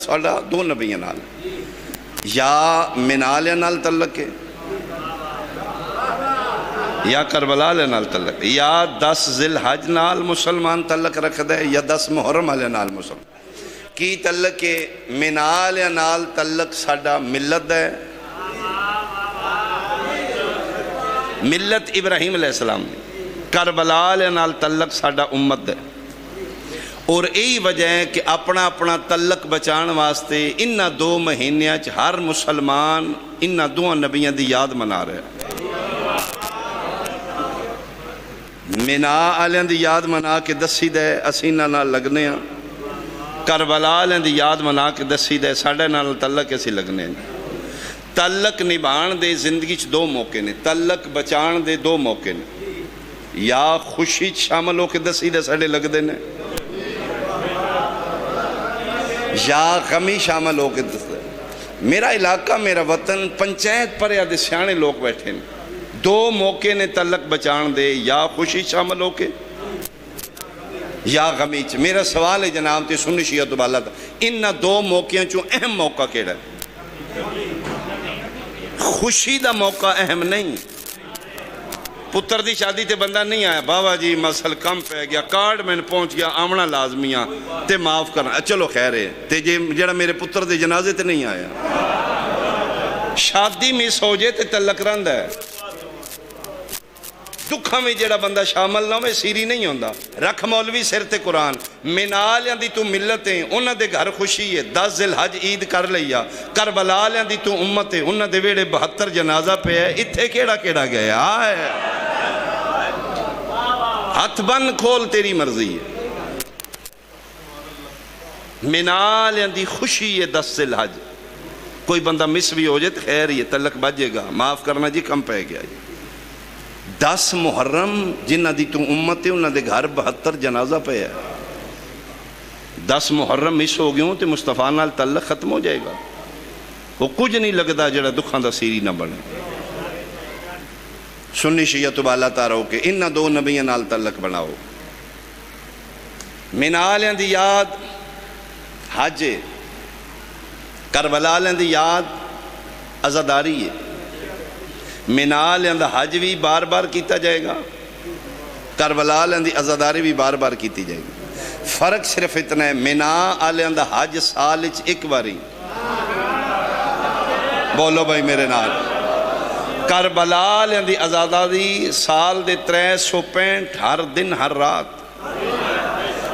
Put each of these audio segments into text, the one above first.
ساڈا دو نبیاں نال یا منالے نال تعلق ہے یا کربلا لے نال تعلق ہے یا 10 ذی الحج نال مسلمان تعلق رکھدا ہے یا 10 محرم والے نال مسلمان کی تعلق ہے؟ منالے نال تعلق ساڈا ملت ہے، ملت ابراہیم علیہ السلام دی۔ کربلا لے نال تعلق ساڈا امت ہے، اور یہی وجہ ہے کہ اپنا اپنا تعلق بچان واسطے انہاں 2 مہینیاں ہر مسلمان انہاں 2 نبیاں دی یاد منا رہے ہیں۔ مینا آلیاں دی یاد منا کے دسی دے اسی نال لگنے ہیں، کربلا آلیاں دی یاد منا کے دسی دے ساڈے نال تعلق اسی لگنے ہیں۔ تعلق نبھان دے زندگی 2 موقع نے، تعلق بچان دے 2 موقع نے، یا خوشی شامل ہو کے دسی دے ساڈے لگ دے نے، یا غمی شامل ہو کے دس دے۔ میرا علاقہ میرا وطن پنچایت پر یا سیانے لوگ بیٹھے ہیں، 2 موقع نے تعلق بچان دے، یا خوشی شامل ہو کے یا غمی چ۔ میرا سوال ہے جناب تے سنی شیعہ بالا تھا، انہاں 2 موقعوں چوں اہم موقع کیڑا ہے؟ خوشی دا موقع اہم نہیں، پتر دی شادی تے بندہ نہیں آیا بابا جی مسئل کم پہ گیا کارڈ میں پہنچ گیا آمنا لازمیاں تے معاف کرنا چلو خیر ہے تے جڑا میرے پتر دے جنازے تے نہیں آیا۔ شادی مس ہو جائے تے تعلق رہندا ہے، دکھاں میں جڑا بندہ شامل نہ ہوئے سیری نہیں ہوندا۔ رکھ مولوی سر تے قرآن، منالیاں دی تو ملت ہیں انہاں دے گھر خوشی ہے، 10 ذی الحج عید کر لیا، کربلا لیاں دی تو امت ہے انہاں دے ویڑے 72 جنازہ پہ ہے، اتھے کیڑا کیڑا گیا ہے؟ ہاتھ بن کھول تیری مرضی ہے۔ منالیاں دی خوشی ہے 10 ذی الحج، کوئی بندہ مس بھی ہو جائے تو خیر یہ تعلق بجے گا، معاف کرنا جی کم پہ گیا جی۔ 10 محرم جنہ دی تو امت ہے انہاں دے گھر 72 جنازہ پہ ہے، 10 محرم مس ہو گئے ہوں تو مصطفیٰ نال تعلق ختم ہو جائے گا، وہ کچھ نہیں لگتا جڑا دکھاں دا سیری نہ بنے۔ سنی شیعہ تو بالا تارو کہ انہاں 2 نبیاں نال تعلق بناؤ۔ منالیاں دی یاد حج ہے، کربلا لیاں دی یاد عزاداری ہے۔ منالیاں دا حج بھی بار بار کیتا جائے گا، کربلا لیاں دی عزاداری بھی بار بار کیتی جائے گی۔ فرق صرف اتنا ہے، منا آلیاں دا حج سال وچ 1 باری، بولو بھائی میرے نال۔ کربلا لیاں دی عزاداری سال دے 365 ہر دن ہر رات۔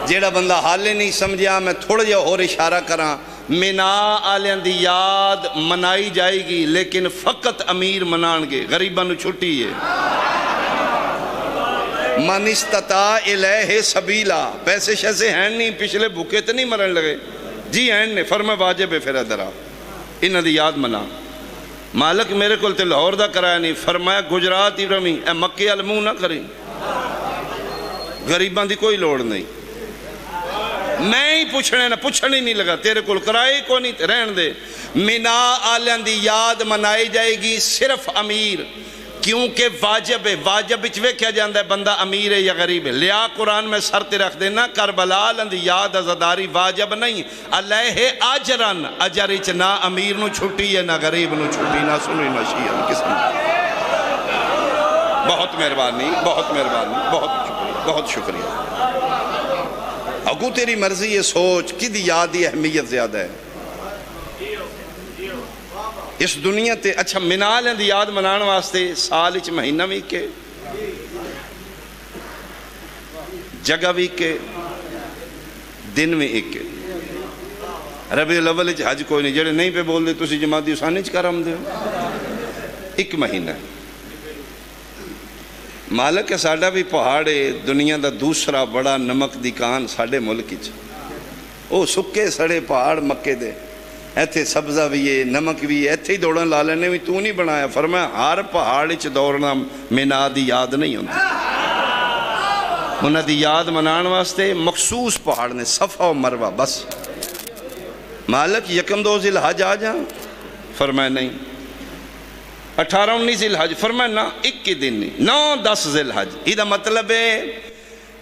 جیڑا بندہ حالے نہیں سمجھیا میں تھوڑا جہا اور اشارہ کراں، منا آلیاں دی یاد منائی جائے گی لیکن فقط امیر منان گے، غریباں نو چھٹی ہے۔ من استطاع الیہ سبیلا، پیسے شیسے ہیں نہیں، پچھلے بھوکے تو نہیں مرن لگے جی ہیں نے، فرما واجب ہے پھر ادھر آ انہاں دی یاد منا۔ مالک میرے کول تے لاہور دا کرایا نہیں، فرمایا گجرات ہی رمی اے مکے ال منہ نہ کریں، غریباں دی کوئی لوڑ نہیں۔ میں ہی پوچھنے نہ پوچھنے نہیں لگا، تیرے کول کرائے کو نہیں رہن دے۔ منا آلیاں دی یاد منائی جائے گی صرف امیر، کیونکہ واجب ہے، واجب وچ کیا جاندہ ہے بندہ امیر ہے یا غریب ہے۔ لیا قرآن میں سر تے رکھ دینا، کربلا آلیاں دی یاد عزاداری واجب نہیں، علیہ اجرن، اجر وچ نہ امیر نو چھٹی ہے نہ غریب نو چھٹی، نہ سنی نہ شیعہ قسم۔ بہت مہربانی، بہت مہربانی، بہت شکریہ۔ اگو تیری مرضی یہ سوچ کہ دی یاد دی اہمیت زیادہ ہے اس دنیا تے۔ اچھا منالیاں دی یاد منان واسطے سال وچ مہینہ بھی کے، جگہ بھی کے، دن میں ایک کے۔ ربیع الاول وچ حج کوئی نہیں، جڑے نہیں پہ بول دے تسی جماعتی اسانی وچ کرم دے 1 مہینہ۔ مالک ہے ساڈا بھی پہاڑ ہے، دنیا دا دوسرا بڑا نمک دی کان ساڈے ملک وچ، او سکے سڑے پہاڑ مکے دے، ایتھے سبزہ بھی ہے نمک بھی ہے، ایتھے ہی دوڑن لا لینے بھی تو نہیں بنایا۔ فرمایا ہر پہاڑ وچ دوڑنا منا دی یاد نہیں ہوندی، انہاں دی یاد منان واسطے مخصوص پہاڑ نے، صفا و مروہ بس۔ مالک 1-2 ذی الحج آ جاں، فرمایا نہیں۔ 18-19 ذی الحج، فرمایا نا 1 دن نہیں، 9-10 ذی الحج۔ یہ مطلب ہے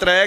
3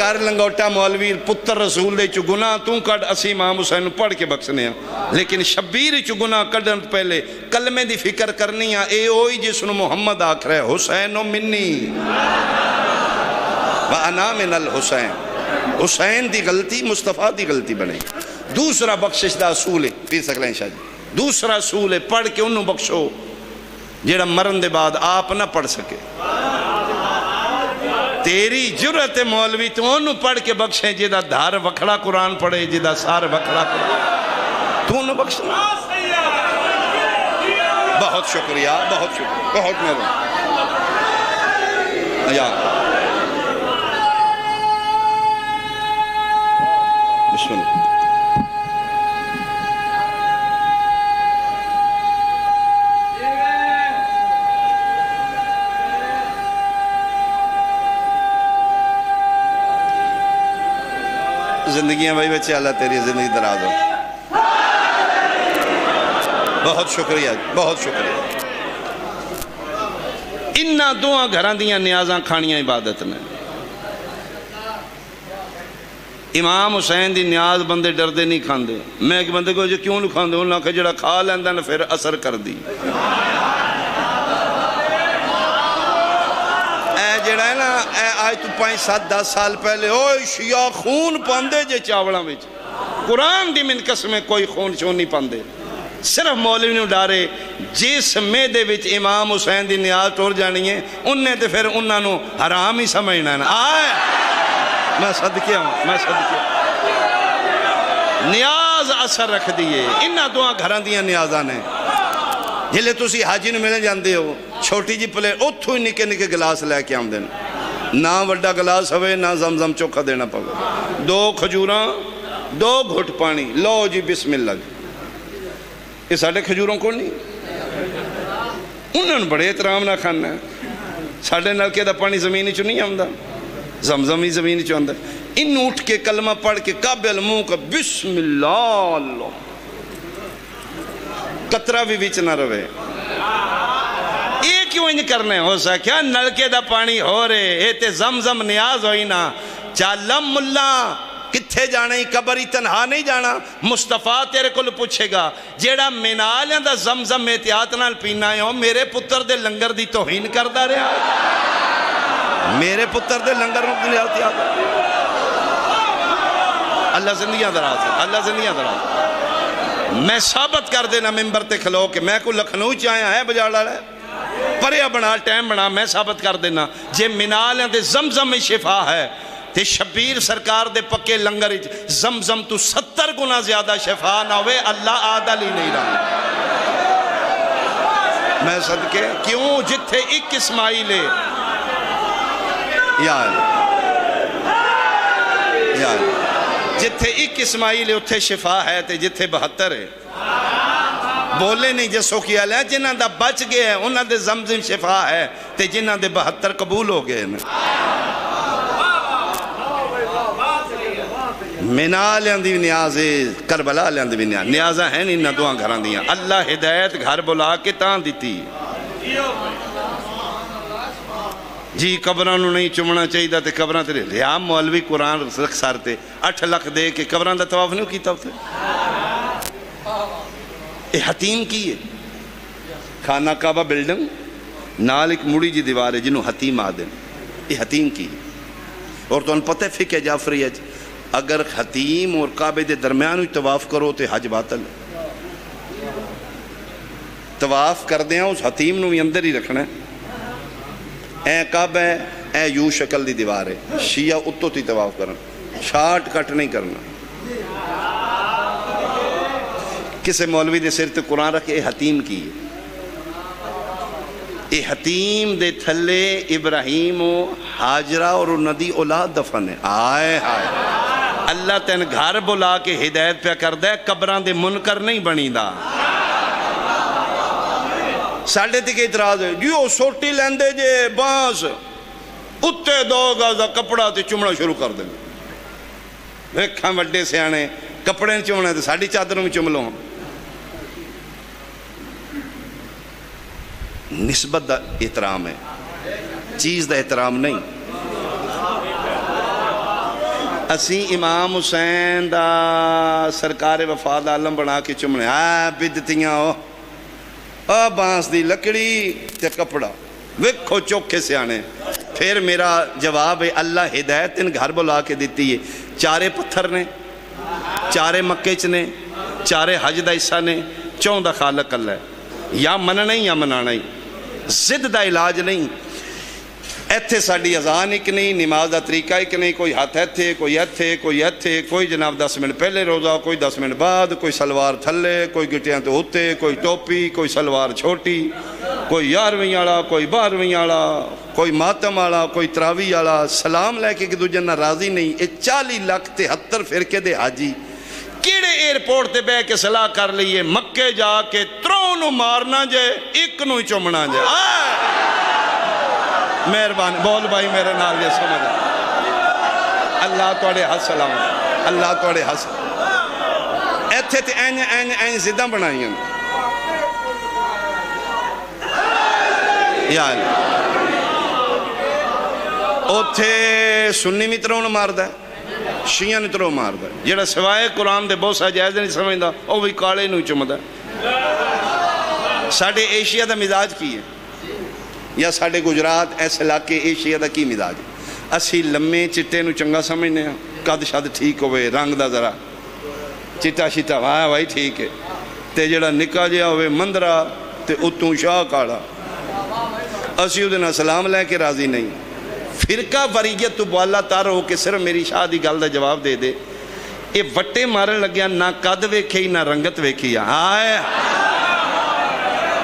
کر لنگوٹا مولوی پتر رسول دے چو گناہ تو کڑ اسی امام حسین پڑھ کے بخشنے ہیں، لیکن شبیر چو گناہ کڑھن پہلے کلمے دی فکر کرنی ہے، اے ہوئی جس نے محمد آکھ رہے حسین و منی وَأَنَا مِنَ الْحُسَيْن، حسین دی غلطی مصطفیٰ دی غلطی بنے۔ دوسرا بخشش دا اصول ہے، پیر سکلین شاہ جی، دوسرا اصول ہے پڑھ کے انہوں بخشو جیڑا مرن دے بعد آپ نہ پڑھ سکے۔ تیری جرت مولوی تو انہوں پڑھ کے بخشیں جیدہ دھار وکھڑا قرآن پڑھے، جیدہ سار وکھڑا قرآن، تو انہوں بخشنا۔ بہت شکریہ، بہت شکریہ، بہت مہربان۔ بسم اللہ۔ زندگیاں بھائی بچے، اللہ تیری زندگی دراز ہو۔ بہت شکریہ، بہت شکریہ۔ انہا دعا گھران دیاں نیازاں کھانیاں عبادت نے۔ امام حسین دی نیاز بندے ڈر دے نہیں کھاندے۔ میں ایک بندے کو جو کیوں نہیں کھاندے، انہوں نے کہا جڑا کھا لیندہ نے پھر اثر کر دی۔ جڑا ہے نا آج تو 5-7-10 سال پہلے اوہ شیعہ خون پاندے جے چاوڑاں وچ، قرآن دی من قسمیں کوئی خون چون نہیں پاندے، صرف مولوی نے ڈارے جس میدے وچ امام حسین دی نیاز ٹور جانی ہے انہیں تے پھر انہاں نو حرام ہی سمجھنا ہے نا۔ آئے میں صدقے ہوں، میں صدقے ہوں۔ نیاز اثر رکھ دیئے، انہاں دعا گھران دیاں نیازاں نے۔ جلے تسی حاجی نے ملے جاندے ہو چھوٹی جی پلے اتھو ہی نکے نکے گلاس لے کے آمدن، نہ وڈا گلاس ہوئے نہ زمزم چوکھا دینا پگا، 2 کھجوراں 2 گھٹ پانی، لو جی بسم اللہ جی۔ یہ ساڑھے کھجوروں کو نہیں، انہوں نے بڑے احترام نہ کھانا ہے۔ ساڑھے نلکے دا پانی زمینی چو نہیں آمدہ، زمزم ہی زمینی چو آمدہ۔ ان اٹھ کے کلمہ پڑھ کے قابل منہ کا بسم اللہ اللہ، قطرہ بھی بیچ نہ روے۔ یہ کیوں انج کرنے ہو سکیا؟ نلکے دا پانی ہو رہے، اے تے زمزم نیاز ہوئی نا، چالم ملا کتھے جانا ہی قبری تنہا نہیں جانا، مصطفیٰ تیرے کو پوچھے گا جیڑا منالیاں دا زمزم احتیاط نال پینا ہے ہو، میرے پتر دے لنگر دی توہین کردہ رہا، میرے پتر دے لنگر دی احتیاط۔ اللہ زندگیاں دراز ہے، اللہ زندگیاں دراز ہے۔ میں ثابت کر دینا ممبر تے کھلو کہ میں کو لکھنؤ چاہیا ہے بجاڑا رہا ہے، پریا بنا ٹائم بنا، میں ثابت کر دینا جے منالیاں دے زمزم میں شفا ہے تے شبیر سرکار دے پکے لنگر زمزم تو 70 گنا زیادہ شفا نہ ہوئے، اللہ عادل ہی نہیں رہا۔ میں صدقے کیوں جتھے ایک اسماعیلے یار جتھے ایک اسماعیلے اتھے شفا ہے تے جتھے 72 ہے، بولے نہیں جسو کیا لیا جنہاں دا بچ گئے ہیں انہاں دے زمزم شفا ہے تے جنہاں دے 72 قبول ہو گئے ہیں۔ منالیاں دی نیازے کربلا لیاں دی نیاز نیازاں ہیں نہیں نہ دعا گھران دیاں۔ اللہ ہدایت گھر بلا کے تاں دیتی جی قبرانو نہیں چمنا چاہیے دا تے قبران تے لیا مولوی قرآن رکھ سارتے 8 لاکھ دے کے قبران دا طواف نہیں کیتا ہوتے۔ یہ حتیم کی ہے خانہ کعبہ بلڈنگ نال ایک مڑی جی دیوار ہے جنہوں حتیم آدن، یہ حتیم کی ہے۔ اور تو ان پتہ فقہ جعفری ہے اگر حتیم اور کعبے دے درمیان ہوئی طواف کرو تے حج باطل ہے، طواف کر دیں اس حتیم نو بھی اندر ہی رکھنا ہے۔ اے کعبہ ہے اے یوں شکل دی دیوار ہے، شیعہ اتو تی طواف کرنا، شارٹ کٹ نہیں کرنا۔ کسے مولوی دے سر تے قرآن رکھے اے حتیم کی ہے، اے حتیم دے تھلے ابراہیم و حاجرہ اور ندی اولاد دفن ہے۔ آئے آئے اللہ تین گھر بلا کے ہدایت پہ کر دے، قبران دے منکر نہیں بنی دا۔ ساڑھے تھی کہ اعتراض ہے جیو سوٹی لیندے جے بانس اتے 2 گازہ کپڑا تے چمڑا شروع کر دیں، ویکھاں وڈے سے آنے کپڑے نے چمڑا تے ساڑھی چادروں میں چملو ہوں۔ نسبت دا احترام ہے، چیز دا احترام نہیں۔ اسی امام حسین دا سرکار وفا دا علم بنا کے چمنے بدتیاں بانس دی لکڑی تے کپڑا ویکھو چوکھے سے آنے. پھر میرا جواب ہے اللہ ہدایت ان گھر بلا کے دیتی ہے. چارے پتھر نے، چارے مکے چ نے، چارے حج دا حصہ نے، چون دا خالق اللہ ہے. یا مننا ہی یا منانا ہی، ضد دا علاج نہیں. ایتھے ساڑی اذان ایک نہیں، نماز دا طریقہ ایک نہیں. کوئی ہاتھ ایتھے، کوئی ایتھے، کوئی ایتھے، کوئی جناب 10 منٹ پہلے روزہ، کوئی 10 منٹ بعد، کوئی سلوار تھلے، کوئی گٹیاں تو ہوتے، کوئی ٹوپی، کوئی سلوار چھوٹی، کوئی 11ویں والا، کوئی 12ویں والا، کوئی ماتم والا، کوئی تراوی والا. سلام لے کے دوجے نہ راضی نہیں. یہ 40 لاکھ 73 فرقے دے حاجی کیڑے ایئرپورٹ تے بہ کے صلاح کر لیے مکے جا کے تروں مارنا جے ایک نو ہی چومنا جے. مہربان بول بھائی میرے نال یہ سمجھ. اللہ توڑے حد سلامت، اللہ توڑے حد. ایتھے تے این زدہ بنائی ہیں یا اوتھے سنی متروں مار دا شیعہ متروں مار دا. جیڑا سوائے قرآن دے بہت سا جائز نہیں سمجھدا او بھی کالے نو چمدا. ساڑھے ایشیا دا مزاج کی ہے یا ساڑھے گجرات ایسے علاقے ایشیا دا کی مزاج ہے. اسی لمے چٹے نو چنگا سمجھنے ہیں، قد شد ٹھیک ہوئے، رنگ دا ذرا چٹا شٹا واہ بھائی ٹھیک ہے. تے جڑا نکا جیا ہوئے مندرہ تے اتوں شاہ کاڑا، اسی ادھنا سلام لے کے راضی نہیں. فرقہ وریت تو بالا تار ہو کے صرف میری شاہ دی گل دا جواب دے دے. یہ وٹے مارن لگیا نہ قد ویکھے نہ رنگت ویکھی. آئے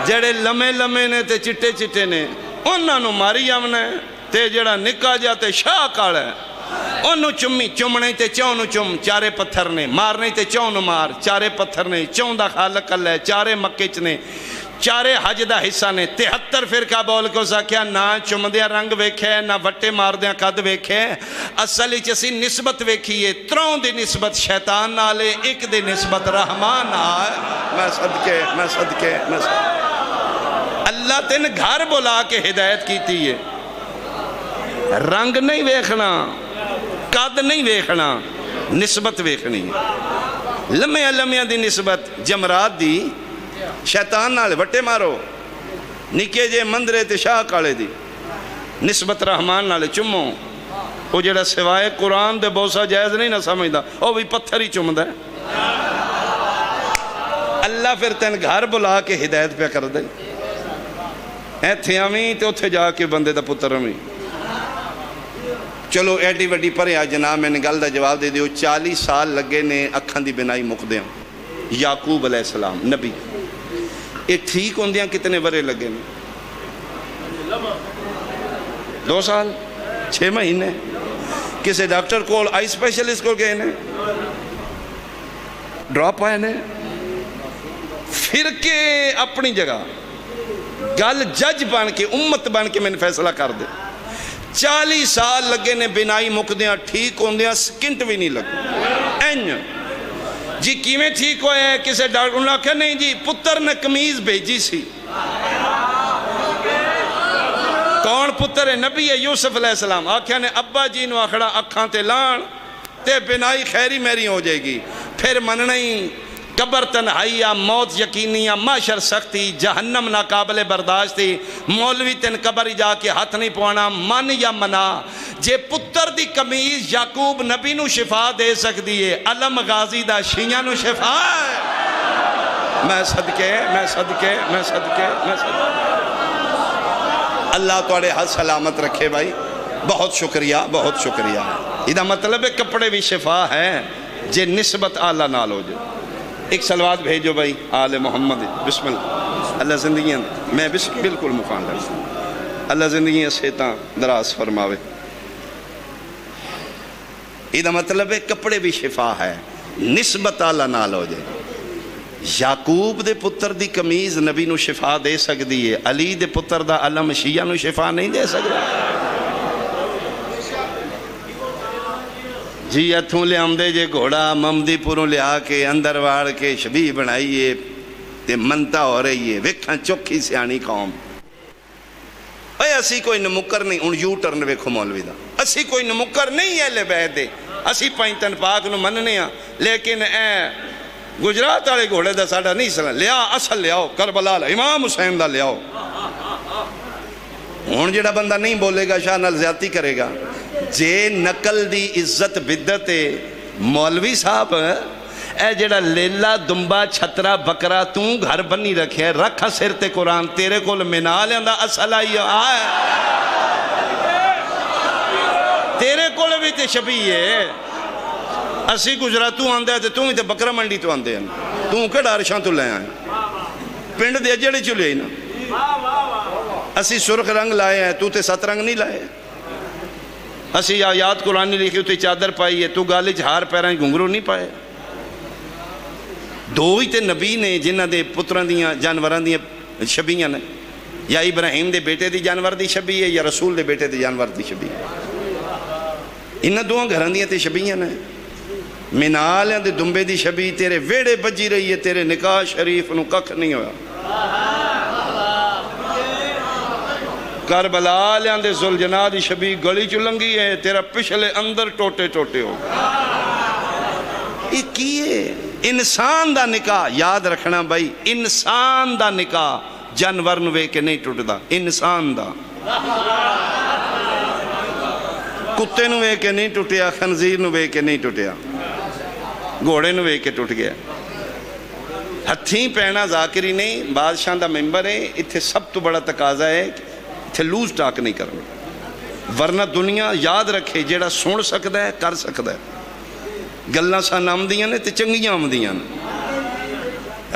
جڑے لمے لمے نے تے چٹے چٹے نے انہاں نو ماری آمنا ہے. تے جڑا نکا جا تے شاہ کاڑا ہے انہوں چمی چمنے تے چون چم. چارے پتھر نے مارنے تے چون مار. چارے پتھر نے چون دا خالق اللہ ہے. چارے مکے چ نے، چارے حج دا حصہ نے. 73 فرقہ بول کے اسا کیا نہ چمدیا رنگ ویکھے نہ وٹے ماردیا قد ویکھے. اصل چسی نسبت ویکھیے تروں دی نسبت شیطان نالے، ایک دی نسبت رحمان آئے. میں صدقے میں صدقے میں صدقے. اللہ تین گھر بلا کے ہدایت کیتی ہے. رنگ نہیں ویکھنا، قد نہیں ویکھنا، نسبت ویکھنی. لمحے لمحے دی نسبت جمرات دی شیطان نال وٹے مارو، نکے جے مندرے تے شاہ کالے دی. نسبت رحمان نال چمو. وہ جڑا سوائے قرآن دے بوسا جائز نہیں نہ سمجھدا وہ بھی پتھر ہی چمدا ہے. اللہ پھر تین گھر بلا کے ہدایت پہ کر دے. ایتھے آمیں تے اتھے جا کے بندے دا پتر آمیں. چلو ایڈی وڈی پرے آ جناب میں نے گل دا جواب دے دیو. 40 سال لگے نے اکھاں دی بنائی مقدے ہیں. یعقوب علیہ السلام نبی یہ ٹھیک ہوندیاں کتنے برے لگے نے؟ 2 سال 6 مہینے. کسے ڈاکٹر کو آئی اسپیشلسٹ کو گئے نے ڈراپ آئے نے. فرقے اپنی جگہ گل جج بن کے امت بن کے میں نے فیصلہ کر دے. 40 سال لگے نے بنائی مقدیاں ٹھیک ہوندیاں سکنٹ بھی نہیں لگے. این جی کیویں ٹھیک ہوئے ہیں؟ کسے ڈاکٹر نے کہا نہیں جی پتر نے کمیز بھیجی سی. کون پتر ہے؟ نبی ہے یوسف علیہ السلام. آکھیا نے ابا جی نو آکھڑا اکھاں تے لان تے بنائی خیری میری ہو جائے گی. پھر مننا ہی قبر تنہائیہ، موت یقینیہ، معاشر سختی، جہنم ناقابل برداشتی. مولوی تن قبر جا کے ہاتھ نہیں پوانا. من یا منا جے پتر دی کمیز یعقوب نبی نو شفا دے سکتی ہے، علم غازی دا شیعہ نو شفا ہے. میں صدقے میں صدقے میں صدقے میں صدقے. اللہ توڑے حد سلامت رکھے بھائی. بہت شکریہ بہت شکریہ. یہ مطلب ہے کپڑے بھی شفا ہے جے نسبت اعلیٰ نال ہو جائے. ایک سلوات بھیجو بھائی آل محمد. بسم اللہ. اللہ زندگیاں میں بالکل مکان لگتا. اللہ زندگیاں سیتاں دراز فرماوے. یہ مطلب ہے کپڑے بھی شفا ہے نسبت اعلیٰ نال ہو جائے. یعقوب دے پتر دی کمیز نبی نو شفا دے سکتی ہے. علی دے پتر دا علم شیعہ نو شفا نہیں دے سکتا. جی اتھوں لے آمدے جے گھوڑا ممدی پوروں لے آ کے اندر واڑ کے شبیہ بنائیے تے منتا ہو رہی ہے. ویکھاں چوکھی سیانی قوم. اے اسی کوئی نمکر نہیں. ان یو ٹرن ویکھو مولوی دا. اسی کوئی نمکر نہیں ہے لے بیت دے. اسی پینتن پاک نو مننے ہاں، لیکن اے گجرات والے گھوڑے دا ساڈا نہیں سلام لیا، اصل لیاؤ کربلا امام حسین دا لیاؤ۔ ہون جڑا بندہ نہیں بولے گا شاہ نال زیادتی کرے گا۔ جے نقل دی عزت بدت مولوی صاحب اے جڑا لیلا دمبا چھترا بکرا توں گھر بنی رکھے رکھا سر تے قرآن تیرے کول منا لیندہ اصل آئی آئے تیرے کول بھی تے شبیہ ہے۔ اسی گجراتوں آندے ہیں تو تے بکرا منڈی تو آندے ہیں تو کڑا عرشان تو لے آئیں پنڈ دے جڑے چلے نا۔ اسی سرخ رنگ لائے ہیں تو تے ست رنگ نہیں لائے۔ اسی آیات قرآن نہیں لکھی تے چادر پائی ہے تو گالے جھار پیرائیں گھنگرو نہیں پائے۔ دو ہی تے نبی نے جنہ دے پتران دیاں جانوران دیاں شبیاں نے، یا ابراہیم دے بیٹے دی جانور دی شبی ہے یا رسول دے بیٹے دی جانور دی شبی ہے۔ انہ دوہاں گھران دیاں تے شبیاں نے، منالیاں دے دمبے دی شبی تیرے ویڑے بجی رہی ہے، تیرے نکاح شریف نو ککھ نہیں ہویا۔ کربلا لیاں دے زلجنا دی شبی گلی چلنگی ہے، تیرا پچھلے اندر ٹوٹے ٹوٹے ہو گئے۔ یہ کیے انسان دا نکاح یاد رکھنا بھائی، انسان دا نکاح جانور نوے کے نہیں ٹوٹ دا، انسان دا کتے نوے کے نہیں ٹوٹیا، خنزیر نوے کے نہیں ٹوٹیا، گھوڑے نوے کے ٹوٹ گیا۔ ہتھیں پہنا ذاکری نہیں، بادشاہ دا ممبر ہے، اتھے سب تو بڑا تقاضا ہے اتھے لوز ٹاک نہیں کرنا، ورنہ دنیا یاد رکھے جیڑا سن سکتا ہے کر سکتا ہے۔ گلنا سان آمدیاں نے تے چنگیاں آمدیاں نے۔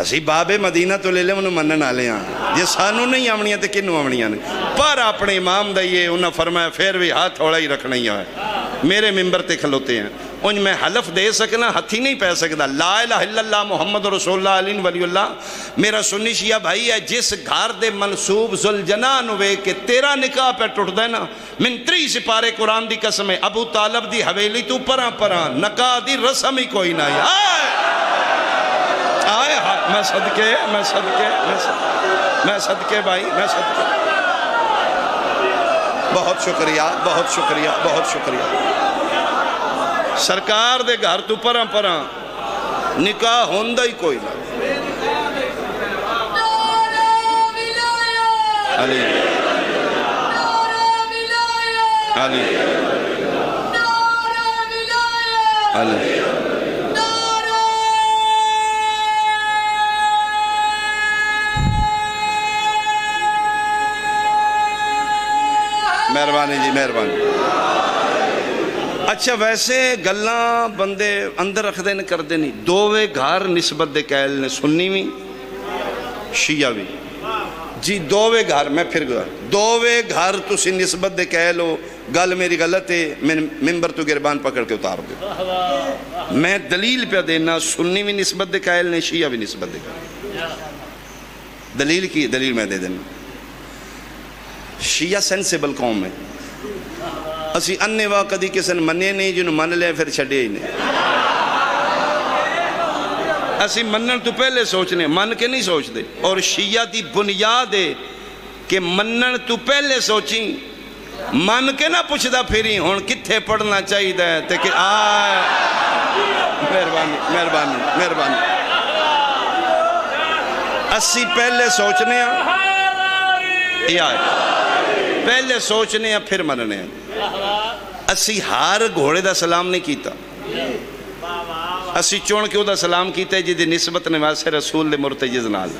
اسی باب مدینہ تو لے لے انہوں منن آلے ہیں جے سانو نہیں آمنیاں تے کنوں آمنیاں نے، پر اپنے امام دائیے انہوں فرمایا پھر بھی ہاتھ تھوڑا ہی رکھنا ہی ہے۔ میرے ممبر تے کھلوتے ہیں ان میں حلف دے سکنا ہتھی نہیں پہ سکتا، لا الہ الا اللہ محمد رسول اللہ علیہ ولی اللہ۔ میرا سنی شیعہ بھائی ہے جس گھر دے منصوب ذوالجنان ہوئے کہ تیرا نکاح پہ ٹوٹ دینا، من 3 سپارے قرآن دی قسم ہے، ابو طالب دی حویلی تو پران پران نکاح دی رسم ہی کوئی نہ آئے آئے میں صدقے بھائی میں صدقے۔ بہت شکریہ بہت شکریہ بہت شکریہ۔ سرکار دے گھر تو پران پران نکاح ہوندہ ہی کوئی نہ۔ علی علی علی مہربانی جی مہربانی۔ اچھا ویسے گلاں بندے اندر رکھ دینے کر دینی، دووے گھر نسبت دے کہل نے، سنی بھی شیعہ بھی جی، دووے گھر میں پھر گیا دووے گھر تسی نسبت دے کہلو، گل میری غلط ہے، میں ممبر تو گربان پکڑ کے اتار دے۔ میں دلیل پہ دینا، سنی بھی نسبت دے کہل نے، شیعہ بھی نسبت دے کہل۔ دلیل کی دلیل میں دے دینا۔ شیعہ سینسیبل قوم ہے، اسی اننے واہ کدی کسن منے نہیں، جنہوں من لے پھر چھڑے ہی نہیں۔ اسی منن تو پہلے سوچنے، من کے نہیں سوچ دے، اور شیعہ دی بنیاد ہے کہ منن تو پہلے سوچیں، من کے نہ پوچھ دا پھری ہون کتھے پڑھنا چاہی دا ہے، کہ آئے مہربانی مہربانی مہربانی۔ اسی پہلے سوچنے ہیں یہ آئے، پہلے سوچنے ہیں پھر مننے ہیں۔ اسی ہار گھوڑے دا سلام نہیں کیتا، اسی چون کیوں دا سلام کیتا ہے جدی نسبت نواسے رسول دے مرتجز نال۔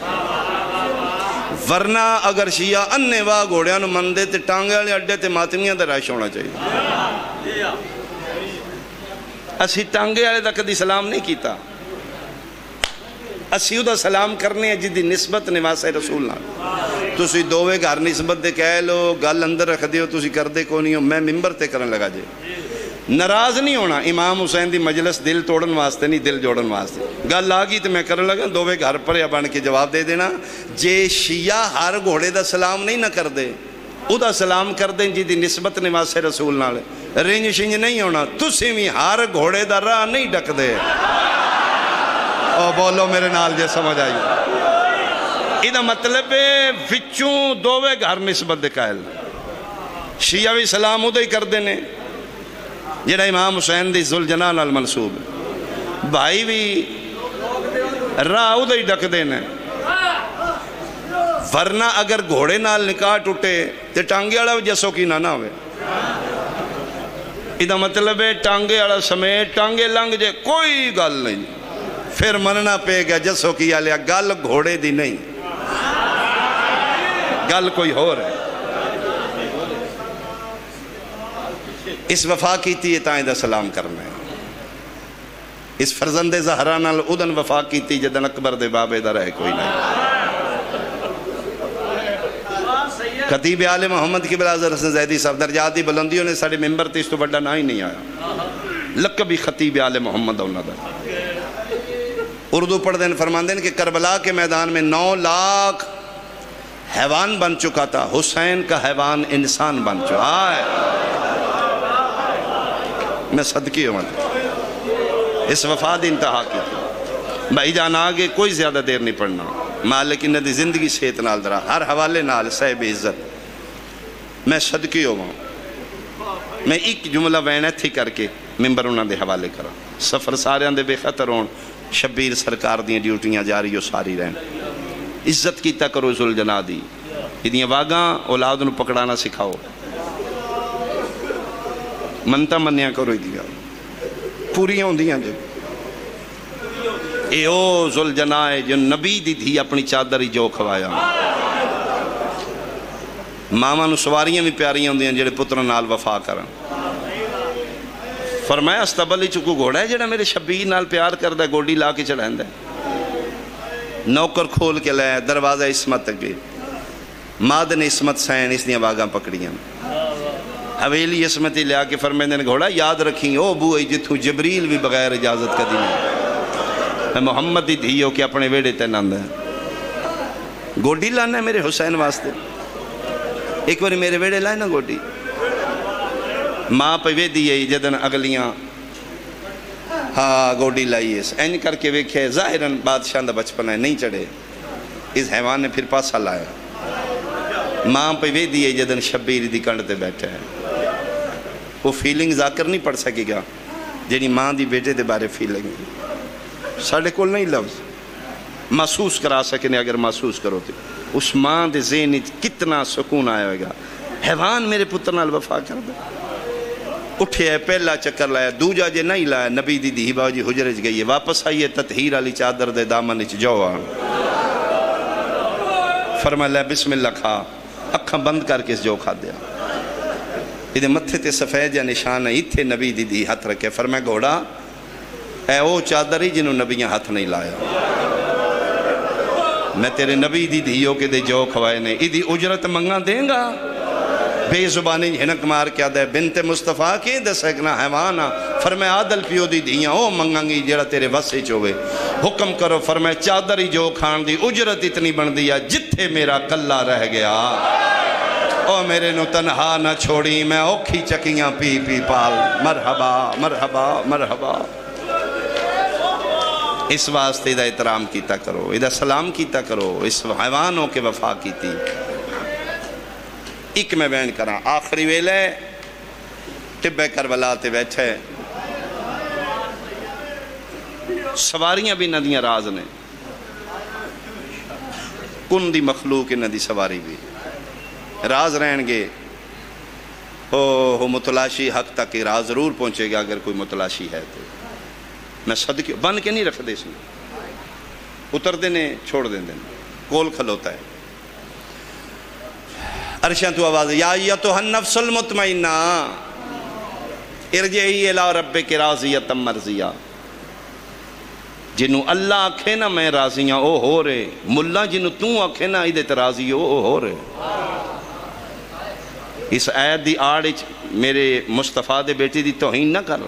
ورنہ اگر شیعہ اننے واہ گھوڑیاں نو مندے تے ٹانگے والے اڈے تے ماتمیاں دا رائش ہونا چاہیے۔ اسی ٹانگے والے دا کدی سلام نہیں کیتا، اسی دا سلام کرنے ہیں جدی نسبت نواسے رسول نال۔ تسی دووے گھر نسبت دے کہہ لو، گل اندر رکھ دیو، تسی کر دے کو نہیں ہو، میں ممبر تے کرن لگا جے۔ ناراض نہیں ہونا، امام حسین دی مجلس دل توڑن واسطے نہیں، دل جوڑن واسطے۔ گل آگئی تو میں کرن لگا، دووے گھر پر یا بن کے جواب دے دینا۔ جے شیعہ ہر گھوڑے دا سلام نہیں نہ کر دے، او دا سلام کر دیں جی دی نسبت نواسے رسول نال، رنج شنج نہیں ہونا۔ تسی بھی ہر گھوڑے دا راہ نہیں ڈک دے۔ او بولو میرے نال جے سمجھ آئی۔ ایدہ مطلب ہے وچوں دووے گھر نسبت دے قائل، شیعہ بھی سلام ادھے ہی کر دینے، جڑا امام حسین دی ذوالجناح نال منسوب ہے بھائی بھی راہ ادھر ہی ڈک دینا ورنہ اگر گھوڑے نال نکاح ٹوٹے تے ٹانگے والا بھی جسو کی نہ ہوئے ادھا مطلب ہے ٹانگے والا سمیت ٹانگے لنگ جے کوئی گل نہیں پھر مننا پے گا جسو کی آلیا گل گھوڑے دی نہیں گل کوئی ہو رہا ہے اس وفا کیتی ہے تائیں دا سلام کرنا ہے اس فرزند زہرا نال ادن وفا کیتی جدن اکبر دے بابے دا رہے کوئی نہیں خطیب آل محمد کی بلازر حسن زیدی صاحب درجاتی بلندیوں نے ساڑھے ممبر تے اس تو بڑا نہ ہی نہیں آیا لقبی خطیب آل محمد ہونا دا اردو پڑھ دین فرمان دین کہ کربلا کے میدان میں 9 لاکھ حیوان بن چکا تھا حسین کا حیوان انسان بن چکا ہے میں صدقی ہوں اس وفاد انتہا کی تھی بھائی جان آگے کوئی زیادہ دیر نہیں پڑھنا مالک انہ دی زندگی صحت نال درا ہر حوالے نال صاحب عزت میں صدقی ہوں میں ایک جملہ وینت تھی کر کے ممبر انہوں دے حوالے کرا سفر سارے اندے بے خطر ہون شبیر سرکار دیاں ڈیوٹیاں جاری ہو ساری رہن عزت کیتا کرو ذوالجناح دی ادیاں واگاں اولاد انہوں پکڑانا سکھاؤ منتا منیا کرو ادیاں پوریاں ہوں دیاں جو اے او ذوالجناح جو نبی دی تھی اپنی چادری جو کھوایا ماما نو سواریاں بھی پیاریاں ہوں دیاں جڑے پتر نال وفا کرن فرمایا استبلی چکو گھوڑا ہے جڑا میرے شبیر نال پیار کردہ گوڑی لا کے چڑھائندہ نوکر کھول کے لائے دروازہ عصمت تک گئے مادن عصمت سین اس دیا واگاں پکڑیاں حویلی عصمتی لیا کے فرمائندہ نے گھوڑا یاد رکھیں او بوئی جتھو جبریل بھی بغیر اجازت کا دینا میں محمد ہی دھیو کہ اپنے ویڑے تے ناندہ ہے گوڑی لانا ہے میرے حسین واسطے ایک بار میرے ویڑے لائے نا گوڑی ماں پہ وے دیئے جدن اگلیاں ہاں گوڑی لائیے این کر کے ویکھے ظاہراً بادشاہ دا بچپن ہے نہیں چڑھے اس حیوان نے پھر پاسا لایا ماں پہ وے دیئے جدن شبیر دی کنڈ تے بیٹھے ہیں وہ فیلنگ ذاکر نہیں پڑھ سکے گا جنہی ماں دی بیٹے دے بارے فیلنگ ساڑھے کول نہیں لفظ محسوس کرا سکنے اگر محسوس کرو تے اس ماں دے ذہن کتنا سکون آیا ہوئے گا حیوان میرے پتر نال وفا کر دے اٹھے ہے پہلا چکر لایا دوجا جے نہیں لایا نبی دی دی باو جی حجرج گئی ہے واپس آئیے تطہیر علی چادر دے دامن اچ جو آن فرمایا لے بسم اللہ کھا اکھاں بند کر کے اس جو کھا دیا ادھے متھے تے سفید یا نشان ہے اتھے نبی دی دی ہاتھ رکھے فرمایا گھوڑا اے او چادر ہی جنہوں نبیاں ہاتھ نہیں لایا میں تیرے نبی دی دیو کے دے جو کھوائے نے ادھی اجرت منگا دیں گا بے زبانی ہنک مار کیا دے بنت مصطفیٰ کی دے سکنا حیوانا فرمایا عادل پیو دی دیاں او منگانگی جڑا تیرے وسے چوئے حکم کرو فرمایا چادری جو کھان دی اجرت اتنی بن دیا جتھے میرا کلہ رہ گیا او میرے نو تنہا نہ چھوڑی میں اوکھی چکیاں پی پی پال مرحبا مرحبا مرحبا اس واسطے ادھا احترام کیتا کرو ادھا سلام کیتا کرو اس حیوانوں کے وفا کیتی ایک میں بیان کرا آخری ویلے ٹبے کربلا تے بیٹھے سواریاں بھی ندیاں راز نے کن دی مخلوق ندی سواری بھی راز رہن گے ہو متلاشی حق تک راز ضرور پہنچے گا اگر کوئی متلاشی ہے تو میں صدقی بن کے نہیں رکھ دے اس میں اتر دینے چھوڑ دیں کول کھلوتا ہے عرشاں تو آواز یا ایتھا النفس المطمئنہ ارجعی الی ربک راضیۃ مرضیہ جنہوں اللہ آکھے نا میں راضیاں او ہو رہے ملا جنہوں تو آکھے نا ایدت راضی او ہو رہے اس آیت دی آڑچ میرے مصطفیٰ دے بیٹی دی توہین نہ کر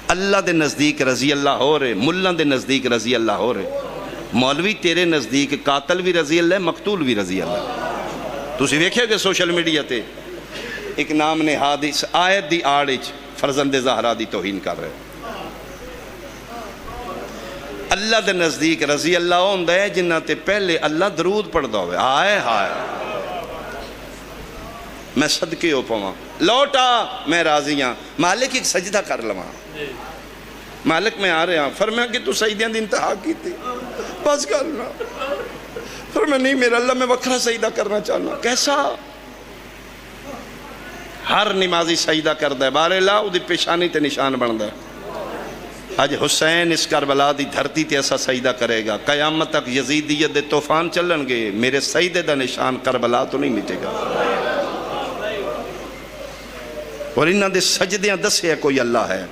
اللہ دے نزدیک رضی اللہ ہو رہے ملہ دے نزدیک رضی اللہ ہو رہے مولوی تیرے نزدیک قاتل بھی رضی اللہ مقتول بھی رضی اللہ تو اسی ویکھے کہ سوشل میڈیا تے ایک نام نے حادث آیت دی آڑچ فرزند زہرا دی توہین کر رہے اللہ دے نزدیک رضی اللہ ہوندہ ہے جنہ تے پہلے اللہ درود پڑھ دو آئے ہائے میں صدقے ہو پاؤں لوٹا میں راضی ہاں، مالک ایک سجدہ کر لواں۔ مالک میں آ رہے ہیں، فرمایا کہ تو سجدیاں دی انتہا کی تھی، بس کرنا۔ فرمایا نہیں میرا اللہ، میں وکھرا سجدہ کرنا چاہنا۔ کیسا؟ ہر نمازی سجدہ کردہ ہے، بارے اللہ وہ دی پیشانی تے نشان بندہ ہے۔ آج حسین اس کربلا دی دھرتی تے ایسا سجدہ کرے گا، قیامت تک یزیدیت دے طوفان چلن گے، میرے سجدے دا نشان کربلا تو نہیں مٹے گا۔ اور انہاں دے سجدیاں دسے کوئی اللہ ہے۔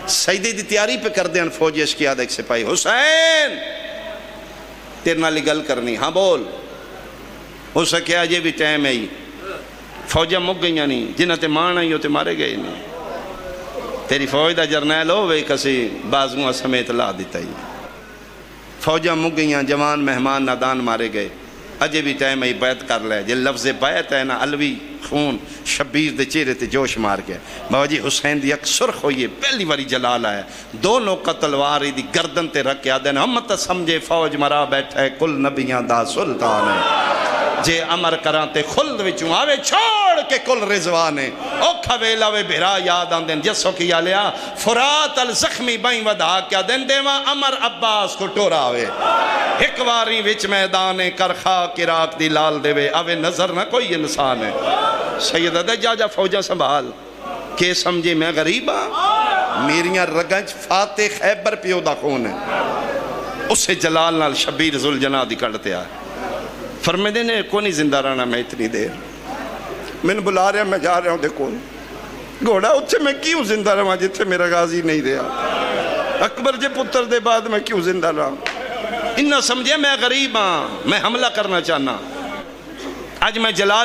سجدے دی تیاری پہ کر دیں فوجی اشکیاد ایک سپاہی، حسین تیرے نالی گل کرنی، ہاں بول۔ ہو سکیا یہ بھی ٹائم ہے ہی، فوجہ مک گئیاں نہیں، جنہاں تے مان آئی ہو تے مارے گئے نہیں۔ تیری فوج دا جرنیل ہو وے کسی بازوਆਂ سمیت لا دیتا ہی۔ فوجہ مک گئیاں، جوان مہمان نادان مارے گئے، اجے بھی ٹائم ہے بیعت کر لے۔ جے لفظ بیعت ہے نا، علوی خون شبیر دے چہرے تے جوش مار گئے۔ بابا جی حسین دی اک سرخ ہوئی، پہلی واری جلال آیا، دونوں تلواری دی گردن تے رکھ کے آدھے ہم تے سمجھے فوج مرا بیٹھا ہے، کل نبیاں دا سلطان ہے۔ جے امر کران تے خلد وچوں آوے چھوڑ کے کل رضوان ہے۔ اوکھا ویلا وے بھرا یاد آن دین، جسو کیا لیا فرات الزخمی بائیں ودا کیا دین دیواں امر عباس کو ٹورا آوے۔ ایک واری وچ میدان کرخا کراک دی لال دے وے، آوے نظر نہ کوئی انسان ہے۔ سید دے جا فوجہ سنبھال کہ سمجھے میں غریب ہاں، میریاں رگنچ فاتح خیبر پیو دا خون ہے۔ اسے جلال نال شبیر ذوالجناح دی کڑتے آئے، فرمے دینے کو نہیں زندہ رہنا میں اتنی دیر، میں بلا رہا میں جا رہا ہوں دیکھو گھوڑا اتھے میں کیوں زندہ رہا جتھے میرا غازی نہیں رہا، اکبر جے پتر دے بعد میں کیوں زندہ رہا۔ انہاں سمجھے میں غریب ہاں، میں حملہ کرنا چاہنا، آج میں جلال